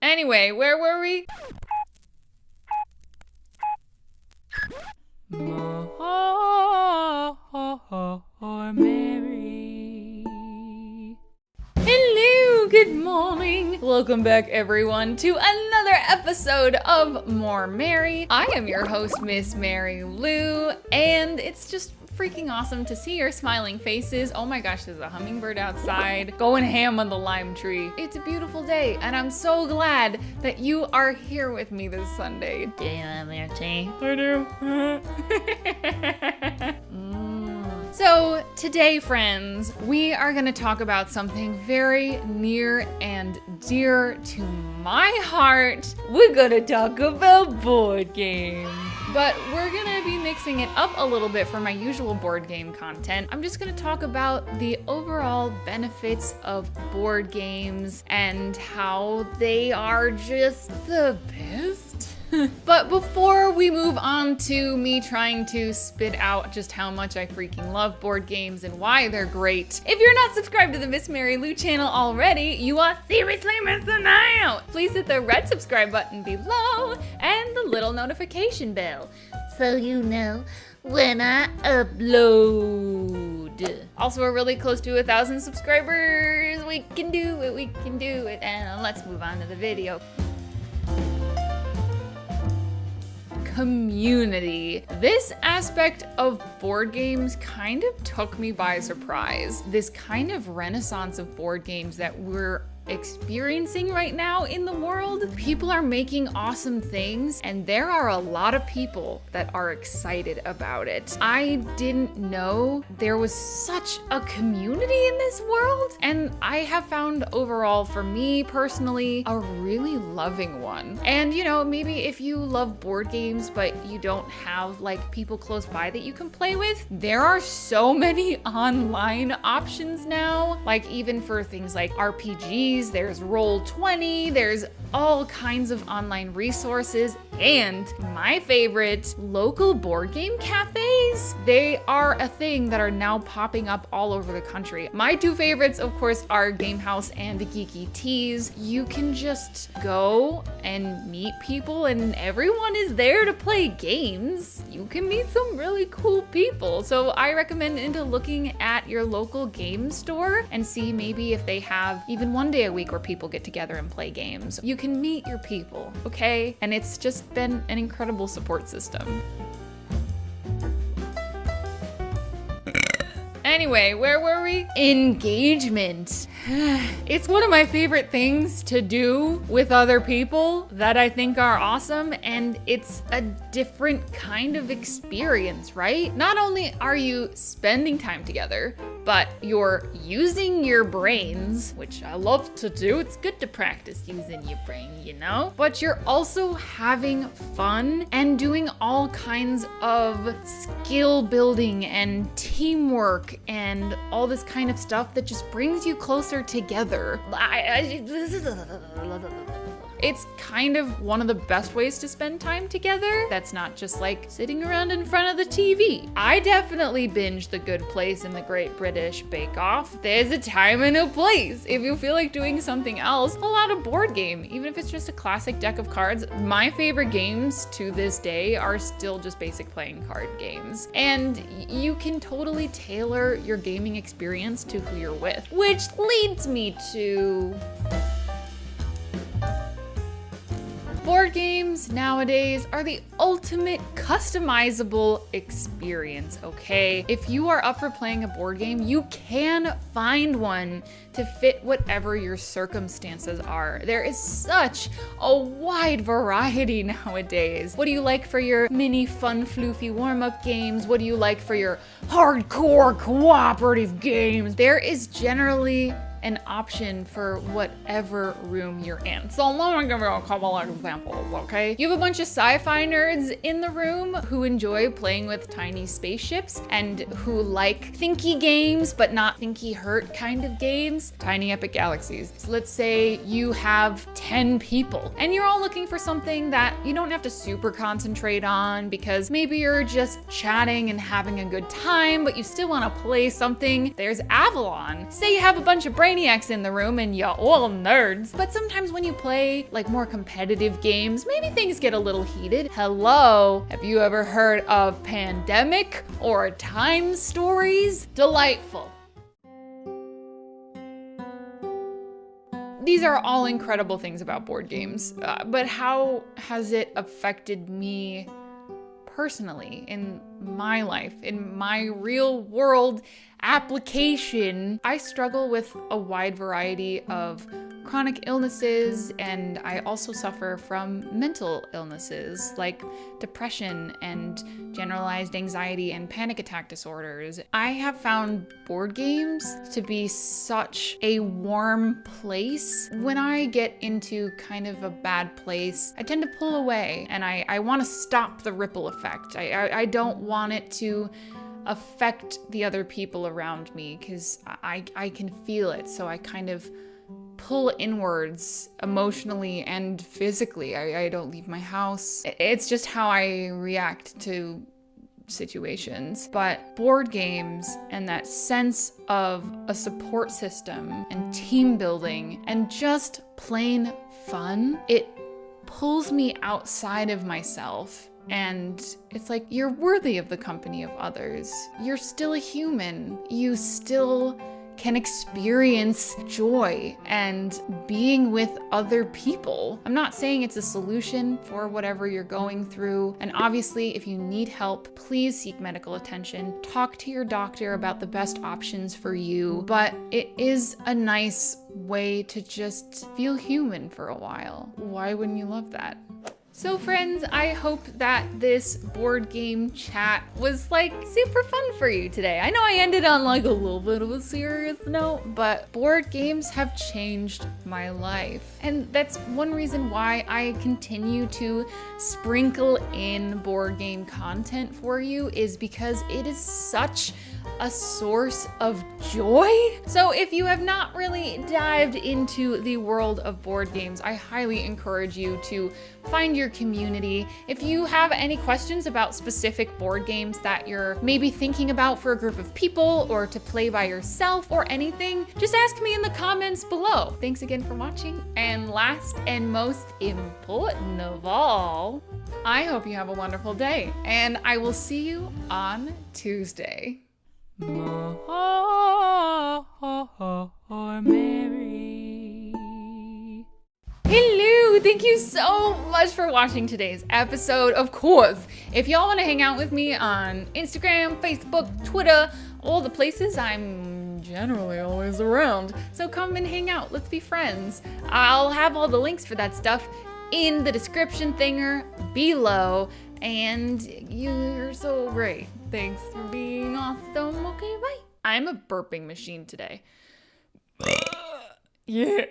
Anyway, where were we? Mary. Hello, good morning. Welcome back, everyone, to another episode of More Mary. I am your host, Miss Mary Lou, and it's just freaking awesome to see your smiling faces. Oh my gosh, there's a hummingbird outside going ham on the lime tree. It's a beautiful day, and I'm so glad that you are here with me this Sunday. Do you have your tea? I do. So today, friends, we are going to talk about something very near and dear to my heart. We're going to talk about board games. But we're gonna be mixing it up a little bit for my usual board game content. I'm just gonna talk about the overall benefits of board games and how they are just the best. But before we move on to me trying to spit out just how much I freaking love board games and why they're great, if you're not subscribed to the Miss Mary Lou channel already, you are seriously missing out. Please hit the red subscribe button below and the little notification bell so you know when I upload. Also, we're really close to 1,000 subscribers. We can do it, we can do it. And let's move on to the video. Community. This aspect of board games kind of took me by surprise. This kind of renaissance of board games that we're experiencing right now in the world. People are making awesome things, and there are a lot of people that are excited about it. I didn't know there was such a community in this world, and I have found overall, for me personally, a really loving one. And you know, maybe if you love board games but you don't have like people close by that you can play with, there are so many online options now, like even for things like RPGs. There's Roll20, there's all kinds of online resources, and my favorite, local board game cafes. They are a thing that are now popping up all over the country. My two favorites, of course, are Game House and Geeky Teas. You can just go and meet people, and everyone is there to play games. You can meet some really cool people. So I recommend into looking at your local game store and see maybe if they have even one day a week where people get together and play games. You can meet your people, okay? And it's just been an incredible support system. Anyway, where were we? Engagement. It's one of my favorite things to do with other people that I think are awesome, and it's a different kind of experience, right? Not only are you spending time together, but you're using your brains, which I love to do. It's good to practice using your brain, you know? But you're also having fun and doing all kinds of skill building and teamwork and all this kind of stuff that just brings you closer together. It's kind of one of the best ways to spend time together. That's not just like sitting around in front of the TV. I definitely binge The Good Place and The Great British Bake Off. There's a time and a place. If you feel like doing something else, pull out a board game, even if it's just a classic deck of cards. My favorite games to this day are still just basic playing card games. And you can totally tailor your gaming experience to who you're with. Which leads me to... board games nowadays are the ultimate customizable experience, okay? If you are up for playing a board game, you can find one to fit whatever your circumstances are. There is such a wide variety nowadays. What do you like for your mini fun floofy warm-up games? What do you like for your hardcore cooperative games? There is generally an option for whatever room you're in. So let me give you a couple of examples, okay? You have a bunch of sci-fi nerds in the room who enjoy playing with tiny spaceships and who like thinky games, but not thinky hurt kind of games. Tiny Epic Galaxies. So let's say you have 10 people and you're all looking for something that you don't have to super concentrate on because maybe you're just chatting and having a good time, but you still want to play something. There's Avalon. Say you have a bunch of brain brainiacs in the room and you're all nerds. But sometimes when you play like more competitive games, maybe things get a little heated. Hello, have you ever heard of Pandemic or Time Stories? Delightful. These are all incredible things about board games, but how has it affected me personally in my life, in my real world application? I struggle with a wide variety of chronic illnesses, and I also suffer from mental illnesses like depression and generalized anxiety and panic attack disorders. I have found board games to be such a warm place. When I get into kind of a bad place, I tend to pull away, and I want to stop the ripple effect. I don't want it to affect the other people around me because I can feel it, so I kind of pull inwards emotionally and physically. I don't leave my house. It's just how I react to situations. But board games and that sense of a support system and team building and just plain fun, it pulls me outside of myself. And it's like, you're worthy of the company of others. You're still a human. You still can experience joy and being with other people. I'm not saying it's a solution for whatever you're going through. And obviously, if you need help, please seek medical attention. Talk to your doctor about the best options for you. But it is a nice way to just feel human for a while. Why wouldn't you love that? So friends, I hope that this board game chat was like super fun for you today. I know I ended on like a little bit of a serious note, but board games have changed my life. And that's one reason why I continue to sprinkle in board game content for you, is because it is such a source of joy. So if you have not really dived into the world of board games, I highly encourage you to find your community. If you have any questions about specific board games that you're maybe thinking about for a group of people or to play by yourself or anything, just ask me in the comments below. Thanks again for watching. And last and most important of all, I hope you have a wonderful day, and I will see you on Tuesday. More Mary. Hello, thank you so much for watching today's episode. Of course, if y'all want to hang out with me on Instagram, Facebook, Twitter, all the places, I'm generally always around. So come and hang out, let's be friends. I'll have all the links for that stuff in the description thinger below. And you're so great. Thanks for being awesome. Okay, bye. I'm a burping machine today. Yeah.